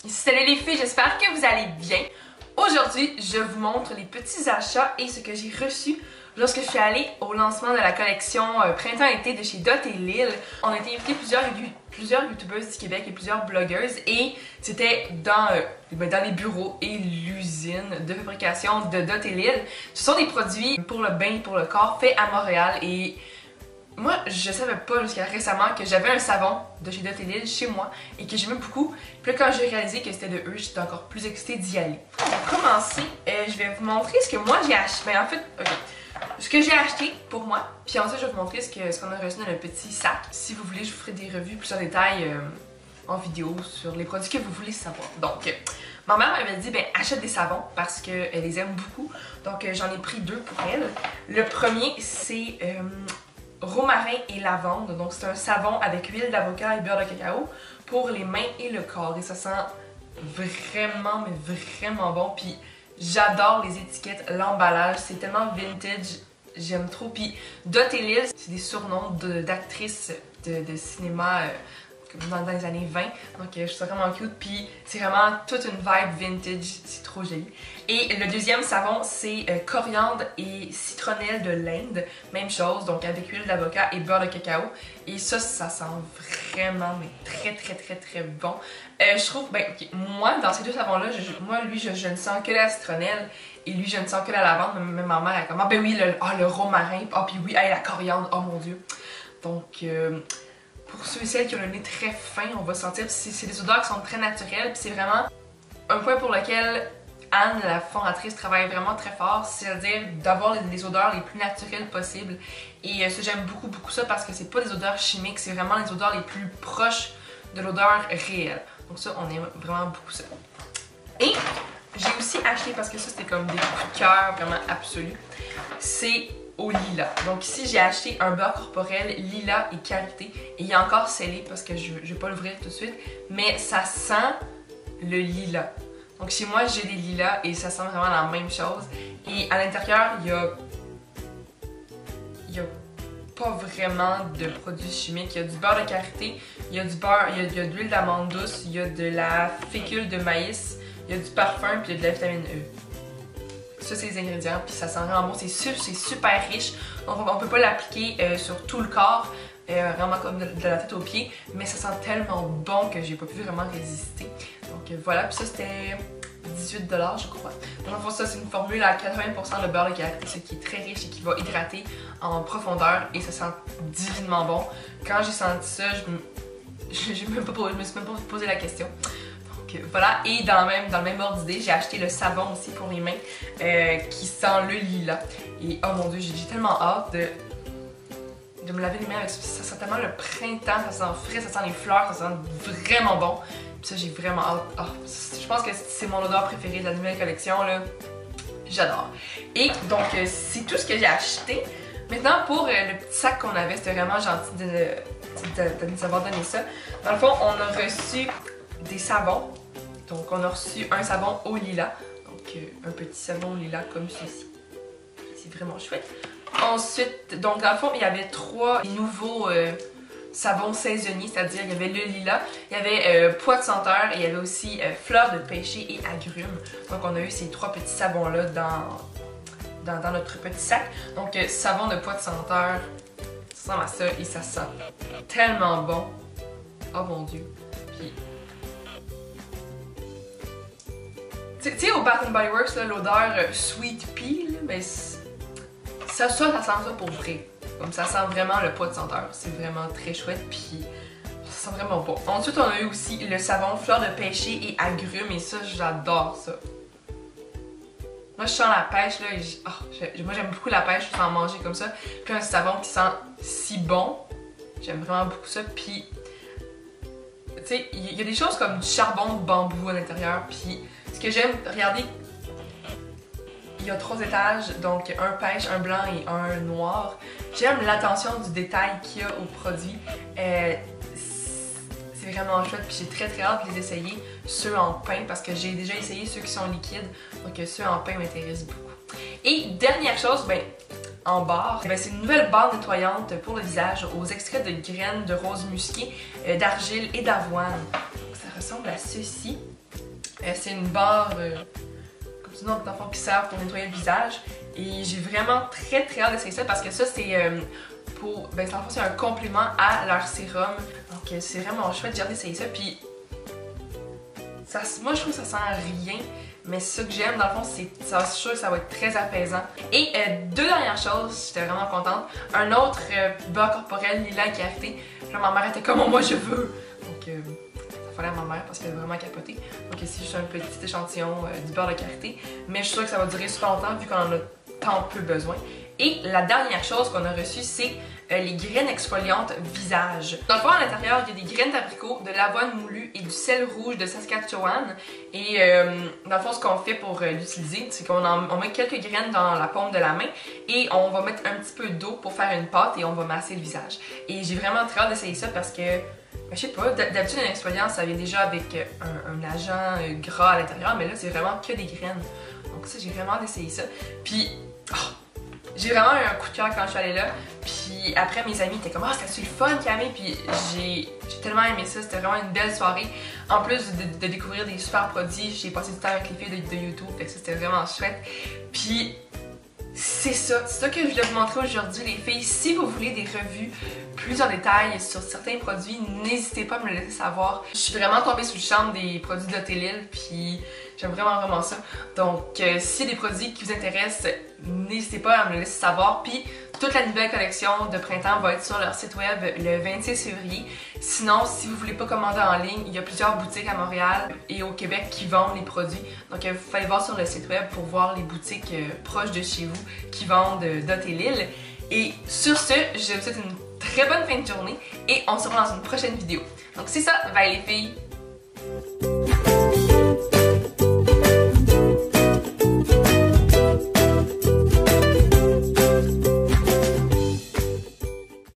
Salut les filles, j'espère que vous allez bien. Aujourd'hui, je vous montre les petits achats et ce que j'ai reçu lorsque je suis allée au lancement de la collection Printemps-été de chez Dot et Lil. On a été invité plusieurs youtubeuses du Québec et plusieurs blogueuses et c'était dans les bureaux et l'usine de fabrication de Dot et Lil. Ce sont des produits pour le bain et pour le corps faits à Montréal et moi, je savais pas jusqu'à récemment que j'avais un savon de chez Dot et Lil chez moi et que j'aimais beaucoup. Puis là, quand j'ai réalisé que c'était de eux, j'étais encore plus excitée d'y aller. Pour commencer, je vais vous montrer ce que moi j'ai acheté. Ben, en fait, ce que j'ai acheté pour moi. Puis ensuite, je vais vous montrer ce qu'on a reçu dans le petit sac. Si vous voulez, je vous ferai des revues plus en détail en vidéo sur les produits que vous voulez savoir. Donc, ma mère m'avait dit, ben, achète des savons parce qu'elle les aime beaucoup. Donc, j'en ai pris deux pour elle. Le premier, c'est romarin et lavande. Donc, c'est un savon avec huile d'avocat et beurre de cacao pour les mains et le corps. Et ça sent vraiment, mais vraiment bon. Puis, j'adore les étiquettes, l'emballage. C'est tellement vintage. J'aime trop. Puis, Dot et Lil, c'est des surnoms d'actrices de cinéma dans les années 20. Donc, je trouve ça vraiment cute. Puis, c'est vraiment toute une vibe vintage. C'est trop joli. Et le deuxième savon, c'est coriandre et citronnelle de l'Inde. Même chose, donc avec huile d'avocat et beurre de cacao. Et ça sent vraiment, mais très bon. Je trouve, ben, moi, dans ces deux savons-là, lui, je ne sens que la citronnelle. Et lui, je ne sens que la lavande. Même ma mère, elle comme, ah ben oui, le romarin. Ah, puis oui, la coriandre. Oh mon Dieu. Donc, pour ceux et celles qui ont le nez très fin, on va sentir, c'est des odeurs qui sont très naturelles. Puis c'est vraiment un point pour lequel Anne, la fondatrice, travaille vraiment très fort, c'est-à-dire d'avoir les odeurs les plus naturelles possibles. Et ça, j'aime beaucoup ça parce que c'est pas des odeurs chimiques, c'est vraiment les odeurs les plus proches de l'odeur réelle. Donc ça, on aime vraiment beaucoup ça. Et j'ai aussi acheté, parce que ça c'était comme des coups de cœur vraiment absolus, c'est au lilas. Donc ici j'ai acheté un beurre corporel lilas et karité. Et il est encore scellé parce que je vais pas l'ouvrir tout de suite, mais ça sent le lilas. Donc chez moi j'ai des lilas et ça sent vraiment la même chose. Et à l'intérieur il y a pas vraiment de produits chimiques. Il y a du beurre de karité, il y a du beurre, il y a de l'huile d'amande douce, il y a de la fécule de maïs, il y a du parfum puis il y a de la vitamine E. Ça c'est les ingrédients puis ça sent vraiment bon, c'est super riche. Donc on peut pas l'appliquer sur tout le corps. Vraiment comme de la tête aux pieds, mais ça sent tellement bon que j'ai pas pu vraiment résister. Donc voilà, puis ça c'était 18 $ je crois. Donc ça c'est une formule à 80% de beurre de karité, ce qui est très riche et qui va hydrater en profondeur et ça sent divinement bon. Quand j'ai senti ça, je me suis même pas posé la question. Donc voilà, et dans le même ordre d'idée, j'ai acheté le savon aussi pour les mains qui sent le lilas. Et oh mon dieu, j'ai tellement hâte de me laver les mains avec ça. Ça sent tellement le printemps, ça sent frais, ça sent les fleurs, ça sent vraiment bon. Puis ça, j'ai vraiment hâte. Oh, je pense que c'est mon odeur préférée de la nouvelle collection, là. J'adore. Et donc, c'est tout ce que j'ai acheté. Maintenant, pour le petit sac qu'on avait, c'était vraiment gentil de nous avoir donné ça. Dans le fond, on a reçu des savons. Donc, on a reçu un savon au lilas. Donc, un petit savon au lilas comme ceci. C'est vraiment chouette. Ensuite, donc dans le fond, il y avait trois nouveaux savons saisonniers, c'est-à-dire il y avait le lilas, il y avait pois de senteur et il y avait aussi fleurs de pêcher et agrumes. Donc on a eu ces trois petits savons-là dans notre petit sac. Donc savon de pois de senteur, ça ressemble à ça et ça sent tellement bon. Oh mon dieu. Puis, tu sais, au Bath & Body Works, l'odeur Sweet Pea, là, ben, ça sent ça pour vrai. Comme ça sent vraiment le pois de senteur. C'est vraiment très chouette, puis ça sent vraiment bon. Ensuite, on a eu aussi le savon fleur de pêcher et agrumes, et ça, j'adore ça. Moi, je sens la pêche, là, et moi, j'aime beaucoup la pêche, je sens manger comme ça. Puis un savon qui sent si bon, j'aime vraiment beaucoup ça. Puis, tu sais, il y a des choses comme du charbon de bambou à l'intérieur, puis ce que j'aime, regardez, il y a 3 étages, donc un pêche, un blanc et un noir. J'aime l'attention du détail qu'il y a au produit. C'est vraiment chouette, puis j'ai très hâte de les essayer, ceux en pain, parce que j'ai déjà essayé ceux qui sont liquides, donc ceux en pain m'intéressent beaucoup. Et dernière chose, ben, en barre, ben, c'est une nouvelle barre nettoyante pour le visage aux extraits de graines de rose musquée, d'argile et d'avoine. Ça ressemble à ceci. C'est une barre, comme du nom d'enfant qui sert pour nettoyer le visage. Et j'ai vraiment très hâte d'essayer ça parce que ça c'est pour, ben dans le fond c'est un complément à leur sérum. Donc c'est vraiment chouette, j'ai hâte d'essayer ça. Puis ça, moi je trouve que ça sent rien. Mais ce que j'aime dans le fond, c'est ça, je suis sûre que ça va être très apaisant. Et deux dernières choses, j'étais vraiment contente. Un autre bas corporel Lila qui a arrêté. Là, ma mère était comme oh, moi je veux. Donc ça fallait à ma mère parce qu'elle a vraiment capoté. Donc ici juste un petit échantillon du beurre de karité. Mais je suis sûre que ça va durer super longtemps vu qu'on en a tant peu besoin. Et la dernière chose qu'on a reçue, c'est les graines exfoliantes visage. Dans le fond, à l'intérieur, il y a des graines d'abricot, de l'avoine moulue et du sel rouge de Saskatchewan. Et dans le fond, ce qu'on fait pour l'utiliser, c'est qu'on met quelques graines dans la paume de la main et on va mettre un petit peu d'eau pour faire une pâte et on va masser le visage. Et j'ai vraiment très hâte d'essayer ça parce que, ben, je sais pas, d'habitude un exfoliant, ça vient déjà avec un agent gras à l'intérieur, mais là, c'est vraiment que des graines. Donc ça, j'ai vraiment hâte d'essayer ça. Puis, j'ai vraiment eu un coup de cœur quand je suis allée là. Puis après, mes amis étaient comme « Ah, c'était-tu le fun, Camille? » Puis j'ai tellement aimé ça. C'était vraiment une belle soirée. En plus de découvrir des super produits, j'ai passé du temps avec les filles de YouTube. Fait que ça, c'était vraiment chouette. Puis c'est ça que je voulais vous montrer aujourd'hui, les filles. Si vous voulez des revues plus en détail sur certains produits, n'hésitez pas à me le laisser savoir. Je suis vraiment tombée sous le charme des produits d'Otelil, puis j'aime vraiment ça. Donc, s'il y a des produits qui vous intéressent, n'hésitez pas à me le laisser savoir. Puis, toute la nouvelle collection de printemps va être sur leur site web le 26 février. Sinon, si vous voulez pas commander en ligne, il y a plusieurs boutiques à Montréal et au Québec qui vendent les produits. Donc, vous pouvez aller voir sur le site web pour voir les boutiques proches de chez vous qui vendent d'Otelil. Et sur ce, je vous souhaite une très bonne fin de journée et on se revoit dans une prochaine vidéo. Donc c'est ça, bye les filles!